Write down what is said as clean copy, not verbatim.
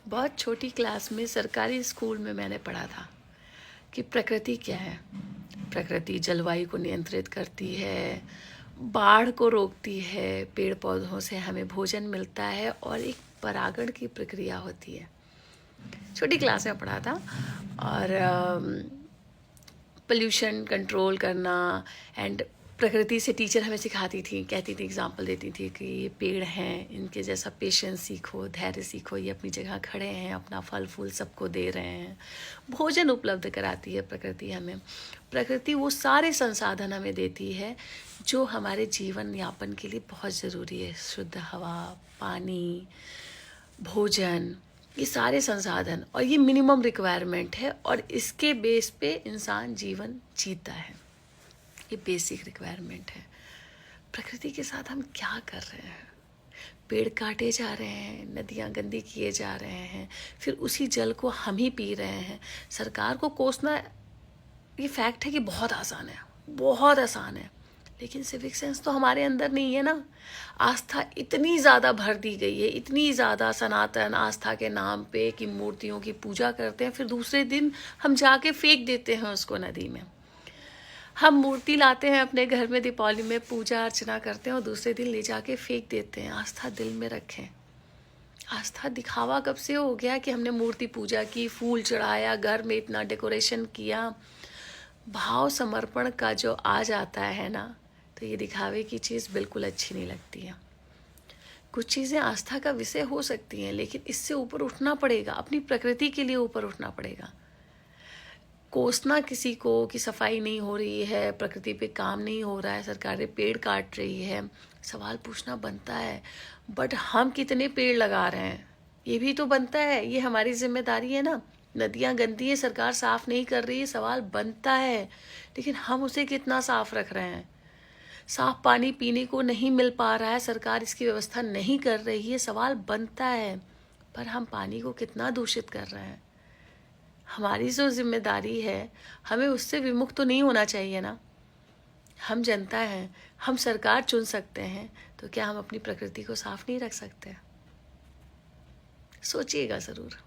बहुत छोटी क्लास में सरकारी स्कूल में मैंने पढ़ा था कि प्रकृति क्या है। प्रकृति जलवायु को नियंत्रित करती है, बाढ़ को रोकती है, पेड़ पौधों से हमें भोजन मिलता है और एक परागण की प्रक्रिया होती है। छोटी क्लास में पढ़ा था। और पोल्यूशन कंट्रोल करना एंड प्रकृति से टीचर हमें सिखाती थी, कहती थी, एग्जाम्पल देती थी कि ये पेड़ हैं, इनके जैसा पेशेंस सीखो, धैर्य सीखो, ये अपनी जगह खड़े हैं, अपना फल फूल सबको दे रहे हैं, भोजन उपलब्ध कराती है प्रकृति हमें। प्रकृति वो सारे संसाधन हमें देती है जो हमारे जीवन यापन के लिए बहुत ज़रूरी है। शुद्ध हवा, पानी, भोजन, ये सारे संसाधन, और ये मिनिमम रिक्वायरमेंट है और इसके बेस पे इंसान जीवन जीता है। ये बेसिक रिक्वायरमेंट है। प्रकृति के साथ हम क्या कर रहे हैं? पेड़ काटे जा रहे हैं, नदियाँ गंदी किए जा रहे हैं, फिर उसी जल को हम ही पी रहे हैं। सरकार को कोसना ये फैक्ट है कि बहुत आसान है, बहुत आसान है, लेकिन सिविक सेंस तो हमारे अंदर नहीं है ना। आस्था इतनी ज़्यादा भर दी गई है, इतनी ज़्यादा सनातन आस्था के नाम पे कि मूर्तियों की पूजा करते हैं, फिर दूसरे दिन हम जाके फेंक देते हैं उसको नदी में। हम मूर्ति लाते हैं अपने घर में, दीपावली में पूजा अर्चना करते हैं और दूसरे दिन ले जाके फेंक देते हैं। आस्था दिल में रखें। आस्था दिखावा कब से हो गया कि हमने मूर्ति पूजा की, फूल चढ़ाया, घर में इतना डेकोरेशन किया। भाव समर्पण का जो आ जाता है ना, तो ये दिखावे की चीज़ बिल्कुल अच्छी नहीं लगती है। कुछ चीज़ें आस्था का विषय हो सकती हैं, लेकिन इससे ऊपर उठना पड़ेगा, अपनी प्रकृति के लिए ऊपर उठना पड़ेगा। कोसना किसी को कि सफाई नहीं हो रही है, प्रकृति पे काम नहीं हो रहा है, सरकारें पेड़ काट रही है, सवाल पूछना बनता है। बट हम कितने पेड़ लगा रहे हैं, ये भी तो बनता है, ये हमारी जिम्मेदारी है ना। नदियाँ गंदी है, सरकार साफ़ नहीं कर रही है, सवाल बनता है, लेकिन हम उसे कितना साफ़ रख रहे हैं। साफ़ पानी पीने को नहीं मिल पा रहा है, सरकार इसकी व्यवस्था नहीं कर रही है, सवाल बनता है, पर हम पानी को कितना दूषित कर रहे हैं। हमारी जो जिम्मेदारी है, हमें उससे विमुक्त तो नहीं होना चाहिए ना। हम जनता हैं, हम सरकार चुन सकते हैं, तो क्या हम अपनी प्रकृति को साफ नहीं रख सकते? सोचिएगा ज़रूर।